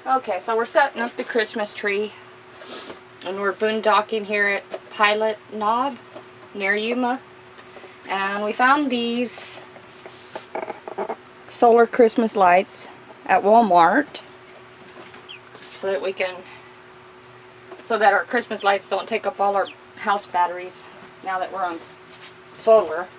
Okay, so we're setting up the Christmas tree, and we're boondocking here at Pilot Knob near Yuma, and we found these solar Christmas lights at Walmart so that our Christmas lights don't take up all our house batteries now that we're on solar.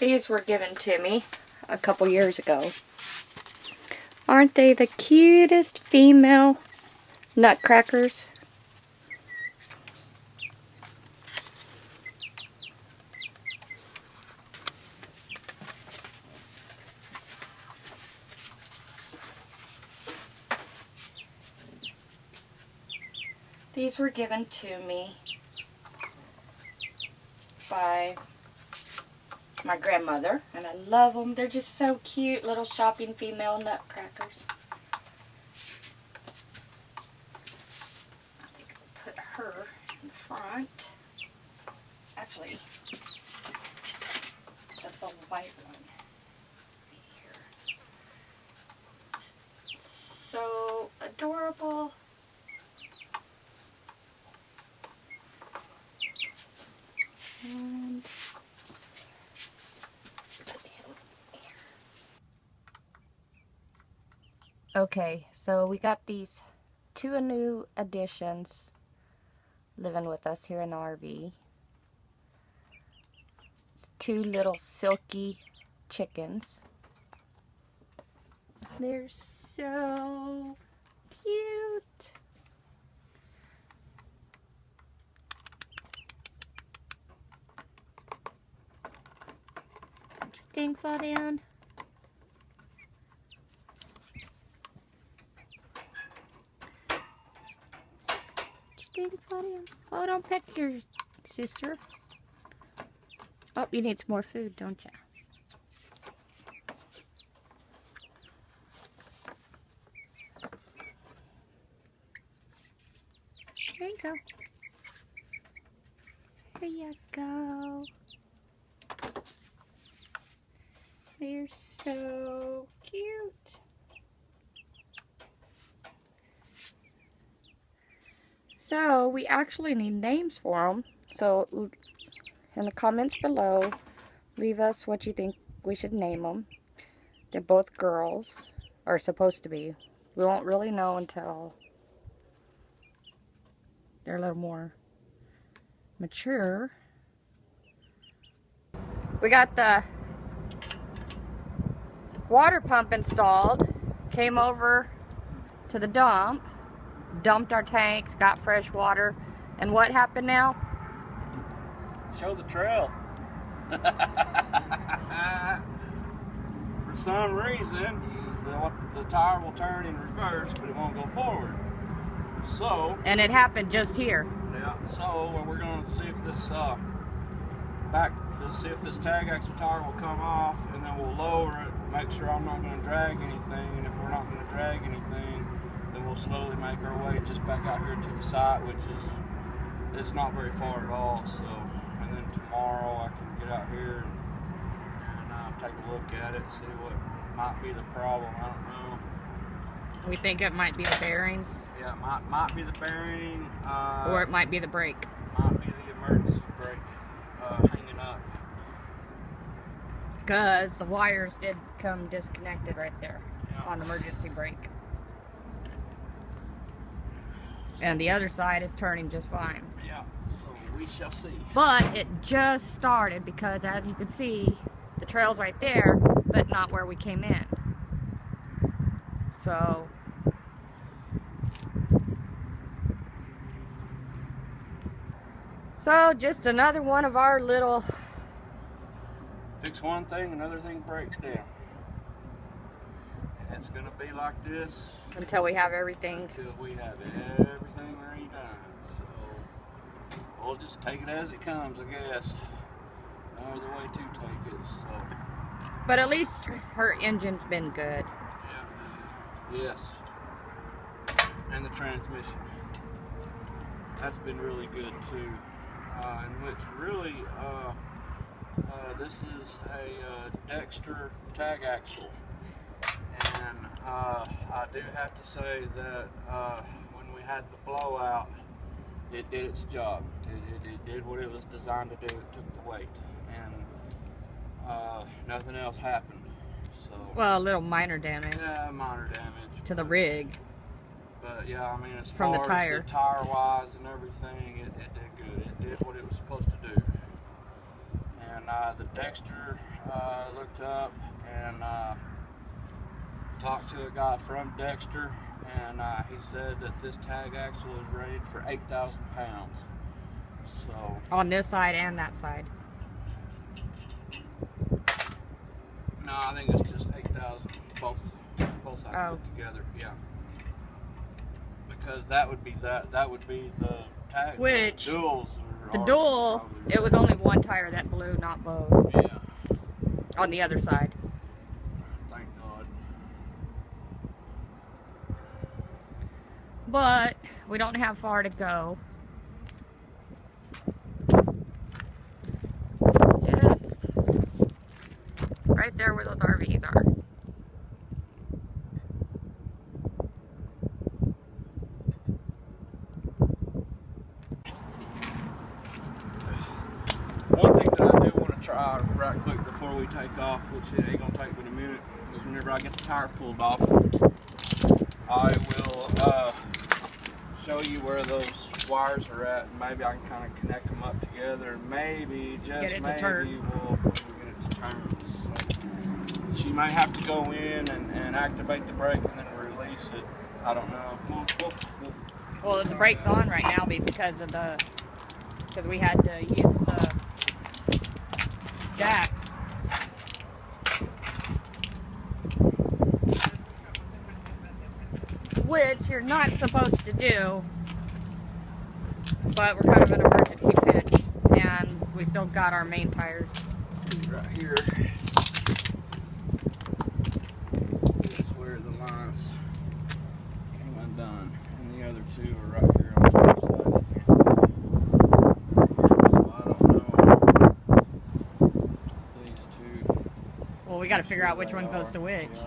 These were given to me a couple years ago. Aren't they the cutest female nutcrackers? These were given to me by my grandmother, and I love them. They're just so cute, little shopping female nutcrackers. I think I'll put her in front. Actually, that's the white one here. Just so adorable. And okay, so we got these two new additions living with us here in the RV. It's two little silky chickens. They're so cute. Did your thing fall down? Oh, don't pet your sister. Oh, you need some more food, don't you? There you go. There you go. They're so cute. So, we actually need names for them. So, in the comments below, leave us what you think we should name them. They're both girls, or supposed to be. We won't really know until they're a little more mature. We got the water pump installed. Came over to the dump. Dumped our tanks, got fresh water, and what happened now? Show the trail. For some reason, the tire will turn in reverse, but it won't go forward. So. And it happened just here. Yeah. So we're going to see if this see if this tag axle tire will come off, and then we'll lower it. Make sure I'm not going to drag anything, and if we're not going to drag anything, then we'll slowly make our way just back out here to the site, which is it's not very far at all. So, and then tomorrow I can get out here and take a look at it, see what might be the problem. I don't know. We think it might be the bearings. Yeah, it might be the bearing. Or it might be the brake. Might be the emergency brake hanging up. Because the wires did come disconnected right there on the emergency brake. And the other side is turning just fine. Yeah, so we shall see. But it just started because, as you can see, the trail's right there, but not where we came in. So just another one of our little... Fix one thing, another thing breaks down. And it's going to be like this until we have everything. Until we have everything redone. So we'll just take it as it comes, I guess. No other way to take it. So. But at least her engine's been good. Yeah. Yes. And the transmission. That's been really good too. In which really, this is a Dexter tag axle. And I do have to say that when we had the blowout, it did its job. It did what it was designed to do. It took the weight, and nothing else happened. So, well, a little minor damage. Yeah, minor damage to the rig. But yeah, I mean, as from far the tire. as the tire-wise and everything, it did good. It did what it was supposed to do. And the Dexter looked up and talked to a guy from Dexter, and he said that this tag axle is rated for 8,000 pounds. So on this side and that side. No, I think it's just 8,000. Both sides put together. Yeah. Because that would be the tag. Which duals. The dual, it was only one tire that blew, not both. Yeah. On the other side. Thank God. But we don't have far to go. Just right there where those RVs are. One thing that I do want to try right quick before we take off, which it ain't gonna take but a minute, is whenever I get the tire pulled off, I will show you where those wires are at, and maybe I can kind of connect them up together, and maybe, just maybe, we'll get it to turn. So she may have to go in and activate the brake and then release it. I don't know. Well, the brake's on right now because we had to use the jacks. Which you're not supposed to do, but we're kind of an emergency pinch, and we still got our main tires. Right here. This is where the lines came undone, and the other two are right here on the other side. So I don't know these two. Well, we got to figure out which one goes to which. Yeah,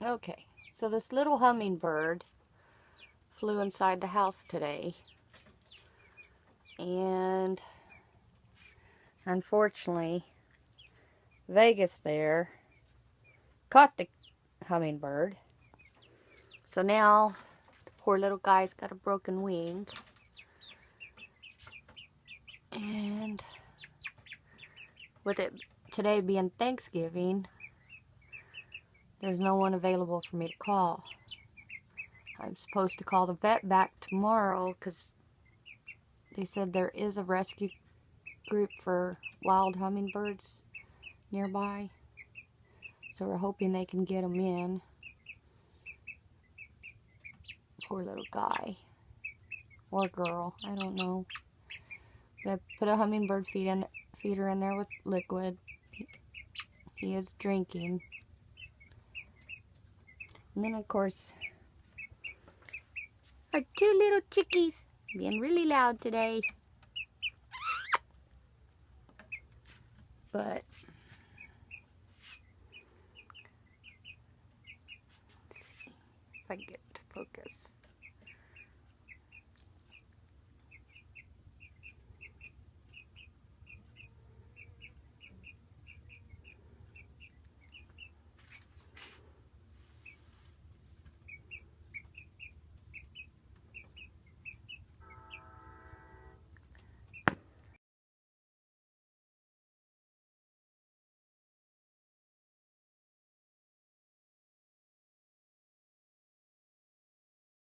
Okay, so this little hummingbird flew inside the house today, and unfortunately Vegas there caught the hummingbird, so now the poor little guy's got a broken wing, and with it today being Thanksgiving, there's no one available for me to call. I'm supposed to call the vet back tomorrow because they said there is a rescue group for wild hummingbirds nearby. So we're hoping they can get them in. Poor little guy. Or girl, I don't know. But I put a hummingbird feeder in there with liquid. He is drinking. And then of course, our 2 little chickies being really loud today. But let's see if I can get it to focus.